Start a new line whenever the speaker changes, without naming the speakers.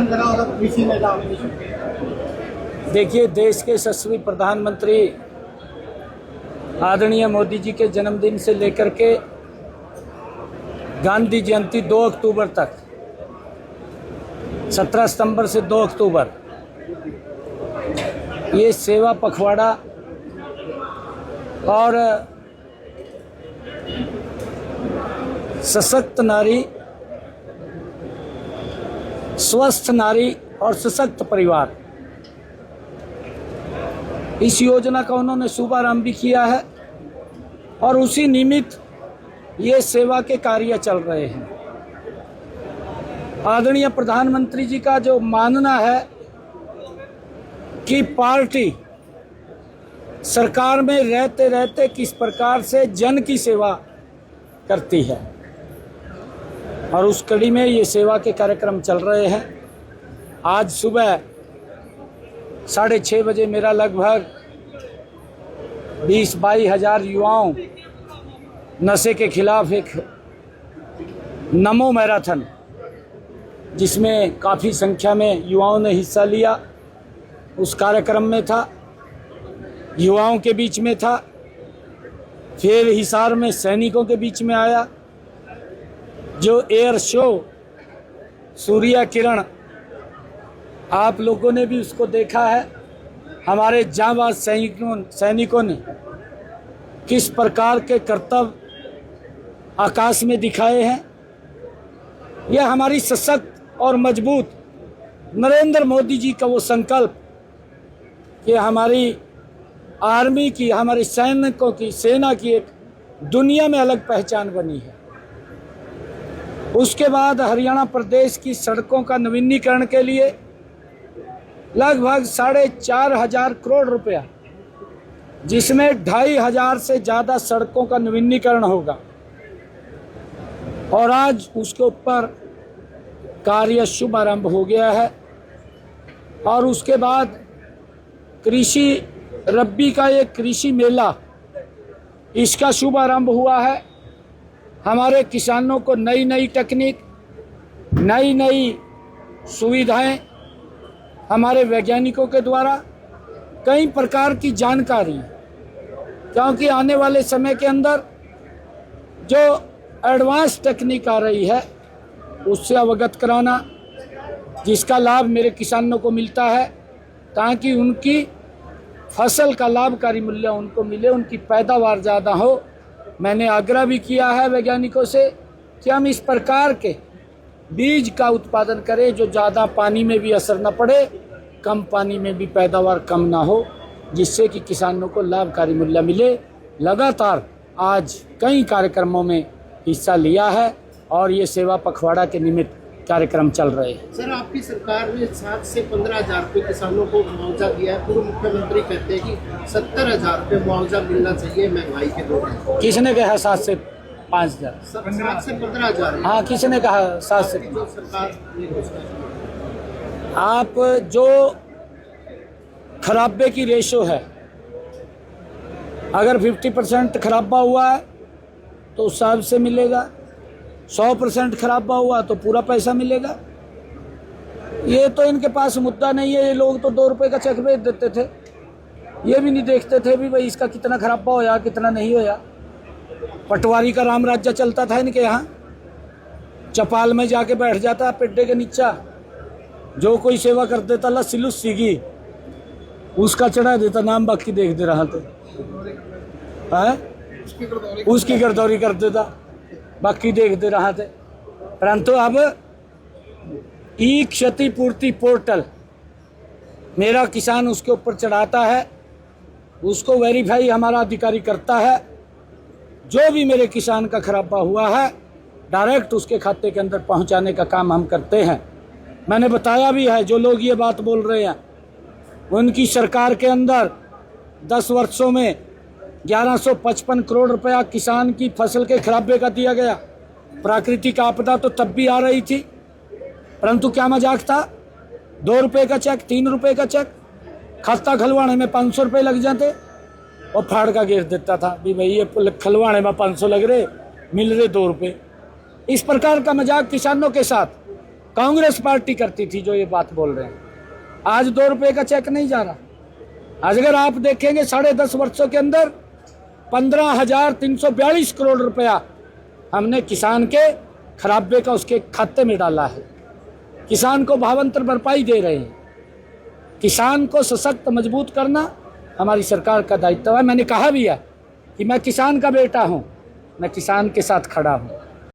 करा होगा कृषि मेला?
देखिए, देश के यशस्वी प्रधानमंत्री आदरणीय मोदी जी के जन्मदिन से लेकर के गांधी जयंती 2 अक्टूबर तक, 17 सितंबर से 2 अक्टूबर, ये सेवा पखवाड़ा और सशक्त नारी, स्वस्थ नारी और सशक्त परिवार, इस योजना का उन्होंने शुभारंभ भी किया है और उसी निमित्त ये सेवा के कार्य चल रहे हैं। आदरणीय प्रधानमंत्री जी का जो मानना है कि पार्टी सरकार में रहते रहते किस प्रकार से जन की सेवा करती है, और उस कड़ी में ये सेवा के कार्यक्रम चल रहे हैं। आज सुबह 6:30 बजे मेरा लगभग 20-22 हज़ार युवाओं नशे के खिलाफ एक नमो मैराथन, जिसमें काफ़ी संख्या में युवाओं ने हिस्सा लिया, उस कार्यक्रम में था, युवाओं के बीच में था। फिर हिसार में सैनिकों के बीच में आया। जो एयर शो सूर्य किरण, आप लोगों ने भी उसको देखा है। हमारे जांबाज सैनिकों ने किस प्रकार के कर्तव्य आकाश में दिखाए हैं। यह हमारी सशक्त और मजबूत नरेंद्र मोदी जी का वो संकल्प कि हमारी आर्मी की, हमारे सैनिकों की, सेना की एक दुनिया में अलग पहचान बनी है। उसके बाद हरियाणा प्रदेश की सड़कों का नवीनीकरण के लिए लगभग 4,500 करोड़ रुपया, जिसमें 2,500 से ज़्यादा सड़कों का नवीनीकरण होगा, और आज उसके ऊपर कार्य शुभारंभ हो गया है। और उसके बाद कृषि रब्बी का एक कृषि मेला, इसका शुभारंभ हुआ है। हमारे किसानों को नई नई तकनीक, नई नई सुविधाएं हमारे वैज्ञानिकों के द्वारा, कई प्रकार की जानकारी, क्योंकि आने वाले समय के अंदर जो एडवांस टेक्निक आ रही है उससे अवगत कराना, जिसका लाभ मेरे किसानों को मिलता है, ताकि उनकी फसल का लाभकारी मूल्य उनको मिले, उनकी पैदावार ज़्यादा हो। मैंने आग्रह भी किया है वैज्ञानिकों से कि हम इस प्रकार के बीज का उत्पादन करें जो ज़्यादा पानी में भी असर न पड़े, कम पानी में भी पैदावार कम ना हो, जिससे कि किसानों को लाभकारी मूल्य मिले। लगातार आज कई कार्यक्रमों में हिस्सा लिया है और ये सेवा पखवाड़ा के निमित्त कार्यक्रम चल रहे हैं।
सर, आपकी सरकार ने 7 से 15,000 रुपये किसानों को मुआवजा दिया है। पूर्व मुख्यमंत्री कहते हैं कि 70,000 रुपये मुआवजा मिलना चाहिए महंगाई के दौरान।
किसने कहा 7 से 5,000?
7 से 15,000।
हाँ, किसने कहा 7 से?
जो सरकार ने घोषणा की।
आप जो खराबे की रेशो है, अगर 50% खराबा हुआ है तो उस हिसाब से मिलेगा, 100% खराबा हुआ तो पूरा पैसा मिलेगा। ये तो इनके पास मुद्दा नहीं है। ये लोग तो 2 रुपये का चेक भेज देते थे, ये भी नहीं देखते थे भी भाई इसका कितना खराबा होया, कितना नहीं होया। पटवारी का राम राज्य चलता था इनके यहाँ। चपाल में जाके बैठ जाता पेड्डे के नीचा, जो कोई सेवा कर देता ला सिलुस सीगी, उसका चढ़ा देता नाम, बाकी देख दे रहा था, उसकी गिरदौरी कर देता, बाकी देख दे रहा थे। परंतु अब ई क्षतिपूर्ति पोर्टल मेरा किसान उसके ऊपर चढ़ाता है, उसको वेरीफाई हमारा अधिकारी करता है। जो भी मेरे किसान का खराबा हुआ है डायरेक्ट उसके खाते के अंदर पहुंचाने का काम हम करते हैं। मैंने बताया भी है, जो लोग ये बात बोल रहे हैं, उनकी सरकार के अंदर 10 वर्षों में 1155 करोड़ रुपया किसान की फसल के खराबे का दिया गया। प्राकृतिक आपदा तो तब भी आ रही थी, परंतु क्या मजाक था। 2 रुपये का चेक, 3 रुपये का चेक, खाता खलवाने में 500 रुपये लग जाते और फाड़ का घेर देता था भी भाई ये खलवाने में 500 लग रहे, मिल रहे 2 रुपये। इस प्रकार का मजाक किसानों के साथ कांग्रेस पार्टी करती थी जो ये बात बोल रहे हैं। आज 2 रुपए का चेक नहीं जा रहा। आज अगर आप देखेंगे 10.5 वर्षों के अंदर 15,342 करोड़ रुपया हमने किसान के खराबे का उसके खाते में डाला है। किसान को भावांतर भरपाई दे रहे हैं। किसान को सशक्त मजबूत करना हमारी सरकार का दायित्व है। मैंने कहा भी है कि मैं किसान का बेटा हूं, मैं किसान के साथ खड़ा हूं।